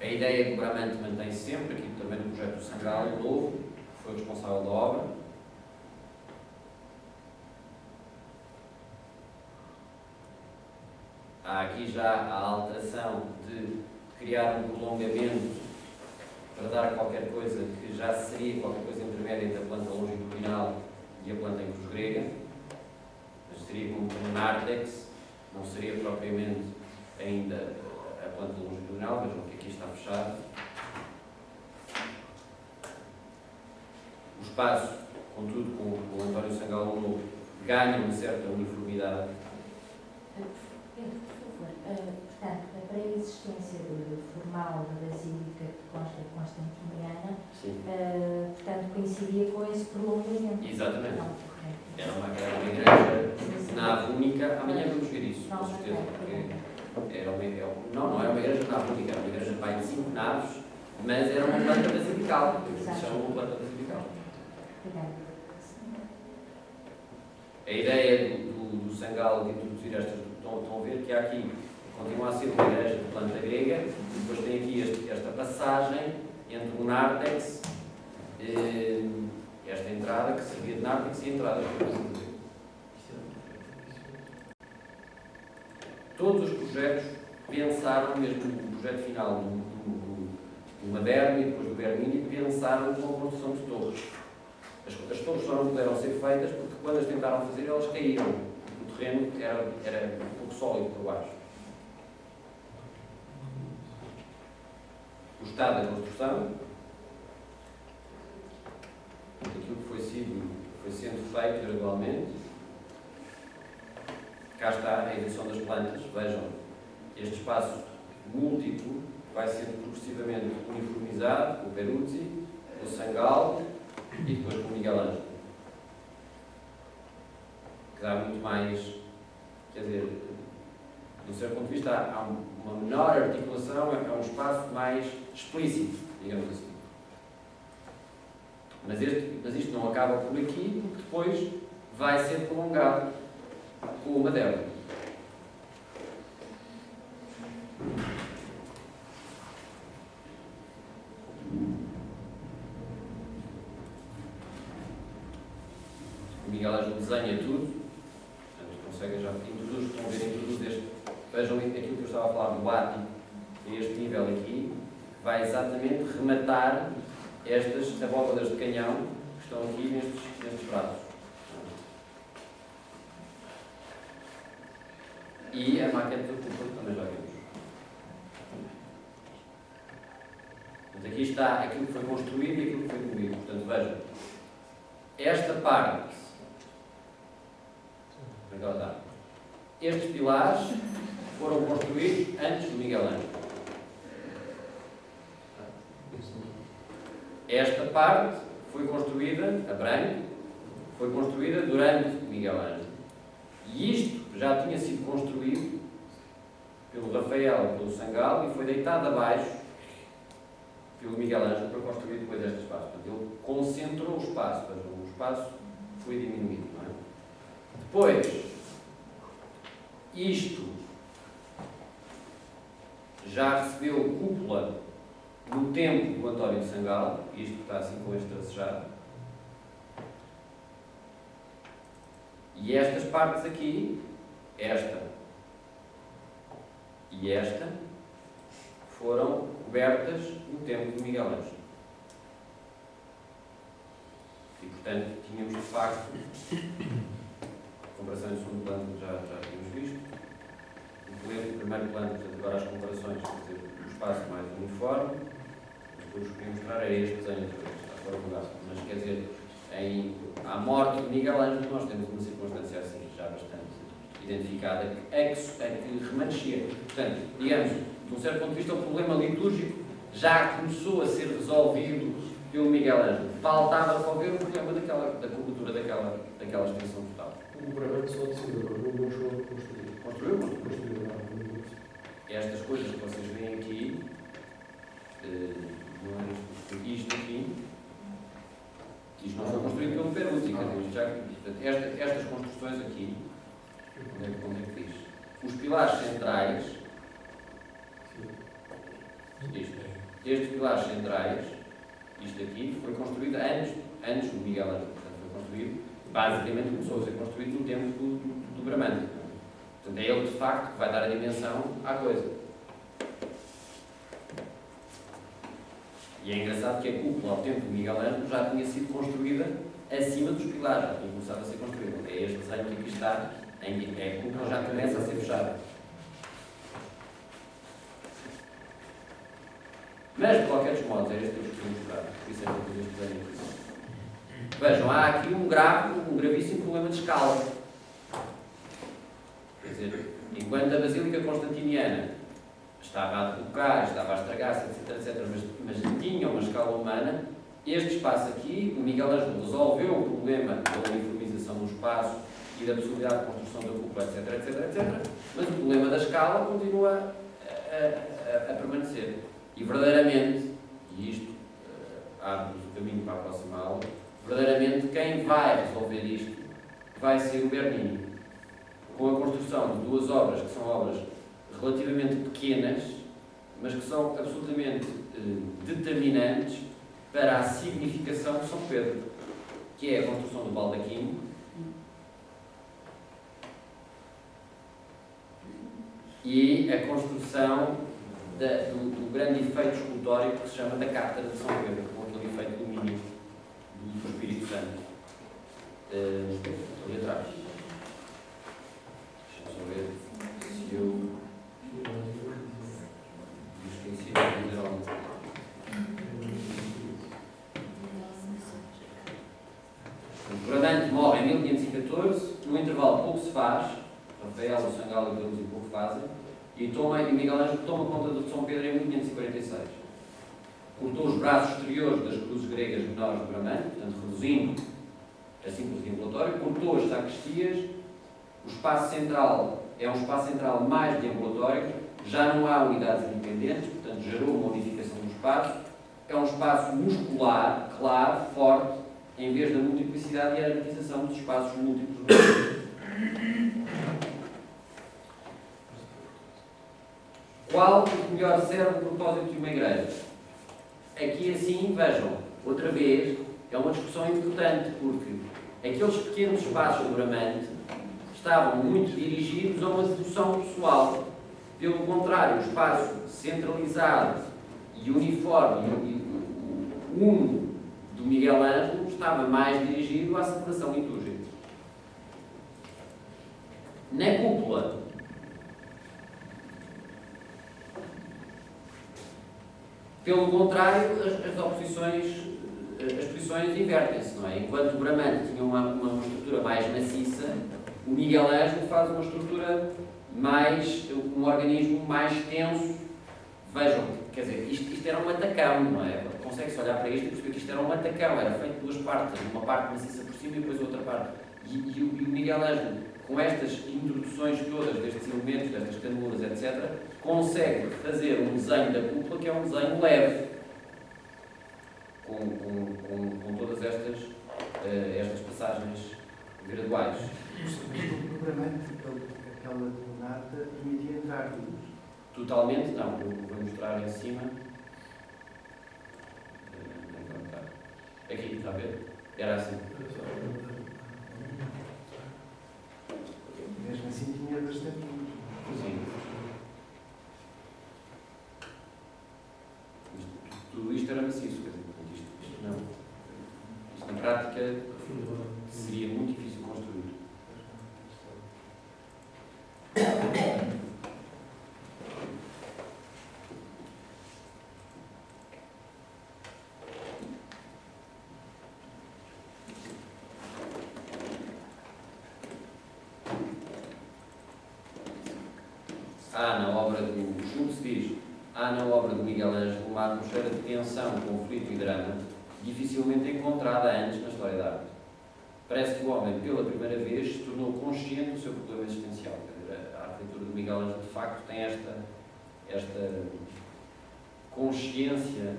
A ideia que o Bramante mantém sempre, aqui também no projeto do Sangal, novo, que foi o responsável da obra. Há aqui já a alteração de criar um prolongamento para dar qualquer coisa que já seria qualquer coisa intermédia entre a planta longitudinal e a planta em cruz grega, mas seria como um nártex, não seria propriamente ainda a planta longitudinal, vejam que aqui está fechado. O espaço, contudo, com o António Sangal novo, ganha uma certa uniformidade. Portanto, a pré-existência formal da Basílica Constantiniana, portanto, coincidia com esse prolongamento. Exatamente. Era uma igreja nave única. Amanhã vamos ver isso, com certeza. Não era uma igreja nave única, era uma igreja de 5 naves, mas era uma planta basilical. Isso chama uma planta basilical. A ideia do Sangal de introduzir estas. Estão a ver que há aqui, continua a ser uma igreja de planta grega, e depois tem aqui esta passagem entre o nártex, esta entrada que servia de nártex e a entrada do Todos os projetos pensaram, mesmo no projeto final do Maderno e depois do Bernini, pensaram com a construção de torres. As torres só não puderam ser feitas porque quando as tentaram fazer elas caíram. O terreno era um pouco sólido por baixo. O estado da construção, aquilo que foi sendo feito gradualmente. Cá está a edição das plantas. Vejam, este espaço múltiplo vai sendo progressivamente uniformizado com o Peruzzi, com o Sangal e depois com o Miguel Ângelo, que dá muito mais certo ponto de vista, há uma menor articulação, é um espaço mais explícito, digamos assim. Mas isto não acaba por aqui, porque depois vai ser prolongado com uma dela. O Miguel Ângelo desenha tudo, portanto, conseguem já introduz, estão a ver, introduz este. Vejam aquilo que eu estava a falar do ático, este nível aqui, vai exatamente rematar estas abóbadas de canhão que estão aqui nestes braços. E a maquete do cúpula também já vimos. Portanto, aqui está aquilo que foi construído e aquilo que foi demolido. Portanto, vejam, esta parte, como é que ela está? Estes pilares foram construídos antes do Miguel Ângelo. Esta parte foi construída, a branco, foi construída durante o Miguel Ângelo. E isto já tinha sido construído pelo Rafael, pelo Sangal, e foi deitado abaixo pelo Miguel Ângelo para construir depois este espaço. Portanto, ele concentrou o espaço, mas o espaço foi diminuído. Não é? Depois, isto já recebeu cúpula no tempo do António de Sangal, isto está assim com este tracejado. E estas partes aqui, esta e esta, foram cobertas no tempo de Miguel Ângelo. E, portanto, tínhamos de facto, comparação em segundo plano já tínhamos visto, o primeiro plano, portanto, agora as comparações, quer dizer, o espaço mais uniforme, depois o que queria mostrar era este desenho, está fora do gasto, mas quer dizer, à morte de Miguel Ângelo, nós temos uma circunstância assim, já bastante identificada, que remanescia. Portanto, digamos, de um certo ponto de vista, o problema litúrgico já começou a ser resolvido pelo Miguel Ângelo. Faltava resolver o problema da cobertura daquela extensão total. O Brabante só decidiu, não chegou a construir. Construiu? Estas coisas que vocês veem aqui, isto aqui, isto não foi construído pelo Peruzzi, estas construções aqui, onde é que diz? Os pilares centrais, estes pilares centrais, isto aqui, foi construído antes do Miguel Ângelo. Portanto, foi construído, basicamente começou a ser construído no tempo do Bramante. Portanto, é ele, de facto, que vai dar a dimensão à coisa. E é engraçado que a cúpula, ao tempo do Miguel Ângelo, já tinha sido construída acima dos pilares, já tinha começado a ser construída. É este desenho que aqui está, em que a cúpula já começa a ser fechada. Mas, de qualquer dos modos, é este que eu escolhi mostrar. Por isso é que eu fiz este desenho aqui. Vejam, há aqui um gravíssimo problema de escala. Quer dizer, enquanto a Basílica Constantiniana estava a debucar, estava a estragar-se, etc., mas tinha uma escala humana, este espaço aqui, o Miguel Ângelo resolveu o problema da uniformização do espaço e da possibilidade de construção da cúpula, etc., mas o problema da escala continua a permanecer. E verdadeiramente, e isto abre o caminho para a próxima aula, verdadeiramente quem vai resolver isto vai ser o Bernini, com a construção de duas obras que são obras relativamente pequenas, mas que são absolutamente determinantes para a significação de São Pedro, que é a construção do baldaquino e a construção do grande efeito escultórico que se chama da Cátedra de São Pedro, com aquele efeito lumínico do Espírito Santo. Ali atrás. Deixa-me só ver se eu esqueci de dizer algo. O Bradante morre em 1514, no intervalo pouco se faz, Rafael, o Sangal e Peruzzi pouco fazem, e Miguel Ângelo toma conta de São Pedro em 1546. Cortou os braços exteriores das cruzes gregas menores do Bramante, portanto reduzindo a simples ambulatório, cortou as sacristias, o espaço central é um espaço central mais deambulatório, já não há unidades independentes, portanto gerou uma unificação do espaço, é um espaço muscular, claro, forte, em vez da multiplicidade e hierarquização dos espaços múltiplos. Qual o melhor serve o propósito de uma igreja? Aqui assim, vejam, outra vez, é uma discussão importante, porque aqueles pequenos espaços do Bramante estavam muito dirigidos a uma devoção pessoal. Pelo contrário, o espaço centralizado e uniforme e uno do Miguel Ângelo estava mais dirigido à celebração litúrgica. Na cúpula, pelo contrário, as posições invertem-se, não é? Enquanto o Bramante tinha uma estrutura mais maciça, o Miguel Ângelo faz uma estrutura mais, um organismo mais tenso. Vejam, quer dizer, isto era um matacão, não é? Consegue-se olhar para isto e perceber que isto era um matacão, era feito de duas partes, uma parte maciça por cima e depois outra parte. E o Miguel Ângelo, com estas introduções todas destes elementos, destas canuras, etc., consegue fazer um desenho da cúpula que é um desenho leve, com todas estas passagens graduais. No Bramante, aquela colunata permitia entrar luz. Totalmente não, eu vou mostrar em cima. Aqui, está a ver? Era assim. Mesmo assim tinha bastante luz. Sim. Tudo isto era maciço, quer dizer, isto não. Isto na prática seria muito difícil construir. Há na obra do Schultz diz, há na obra do Miguel Ângelo uma atmosfera de tensão, conflito e drama dificilmente encontrada antes na história da arte. Parece que o homem, pela primeira vez, se tornou consciente do seu problema existencial. Quer dizer, a arquitetura do Miguel Ângelo, de facto, tem esta consciência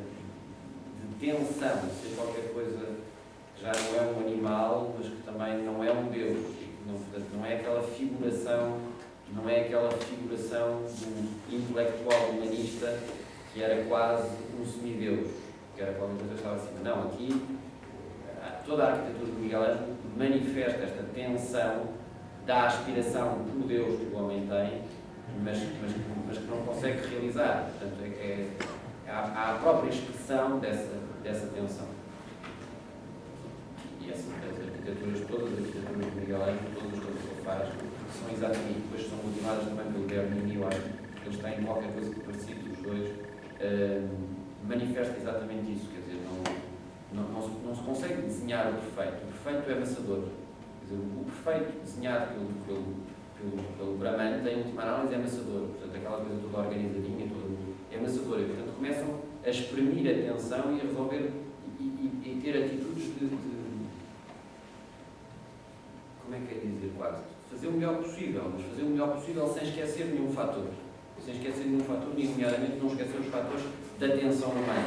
de tensão, de ser qualquer coisa que já não é um animal, mas que também não é um Deus. Portanto, não é aquela figuração do intelectual humanista que era quase um semideus, que era qualquer coisa que estava acima. Não, aqui toda a arquitetura do Miguel Ângelo manifesta esta tensão da aspiração por Deus que o homem tem, mas que não consegue realizar. Portanto, há a própria expressão dessa tensão. E as arquiteturas, todas as arquiteturas do Miguel Ângelo, todas as coisas que ele faz, são exatamente, depois são motivadas também pelo Bernini, eu acho que eles têm qualquer coisa que parecido, os dois, manifesta exatamente isso, quer dizer, não se consegue desenhar o perfeito é amassador. Quer dizer, o perfeito desenhado pelo Bramante, em última análise, é amassador, portanto, aquela coisa toda organizadinha, é amassador, e portanto começam a exprimir a tensão e a resolver, e ter atitudes de como é que é dizer quase? Fazer o melhor possível, mas fazer o melhor possível sem esquecer nenhum fator. Sem esquecer nenhum fator, e nomeadamente não esquecer os fatores da tensão humana.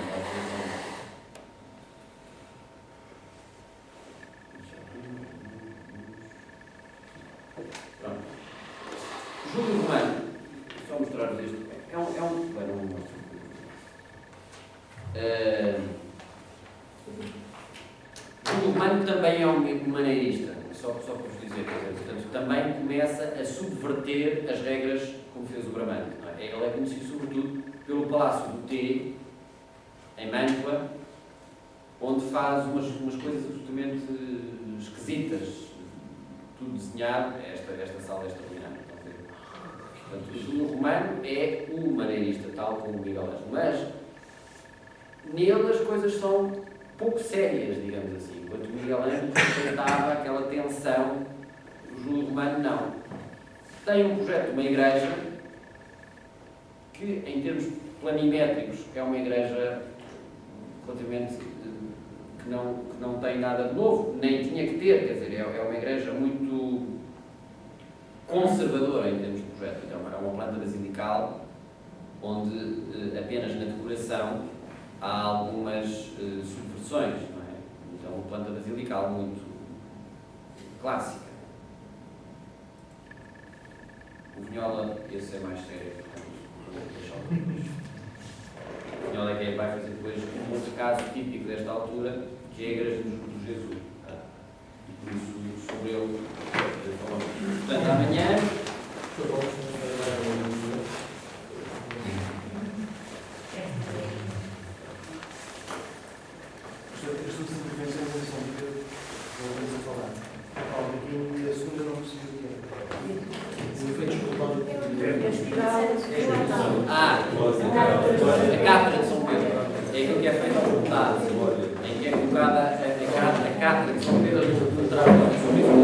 Pronto. Júlio Romano, só mostrar-vos isto. Júlio Romano também é um maneirista. Só para vos dizer, portanto, também começa a subverter as regras como fez o Bramante. Não é? Ele é conhecido sobretudo pelo Palácio do T, em Mântua, onde faz umas coisas absolutamente esquisitas, tudo desenhado, esta sala é extraordinária. Portanto, o Júlio Romano é o maneirista, tal como o Miguel Ângelo, mas nele as coisas são pouco sérias, digamos assim. Enquanto o Miguel Ângelo tentava aquela tensão, o Júlio Romano não. Tem um projeto de uma igreja que, em termos planimétricos, é uma igreja relativamente que não tem nada de novo, nem tinha que ter, quer dizer, é uma igreja muito conservadora em termos basilical, onde apenas na decoração há algumas subversões, não é? Então, uma planta basilical muito clássica. O Vinhola, esse é mais sério, portanto, vou deixá-lo depois. O Vinhola é quem vai fazer depois um outro caso típico desta altura, que é a Igreja do Jesus. E por isso, sobre ele, falamos. Portanto, amanhã. As duas intervenções são de voltamos a falar. Paulo, aqui a segunda não percebi o que é. Os efeitos culturais A cátedra de São Pedro. É aquilo que é feito ao deputado, em que é colocada a cátedra de São Pedro no contrato de São Pedro.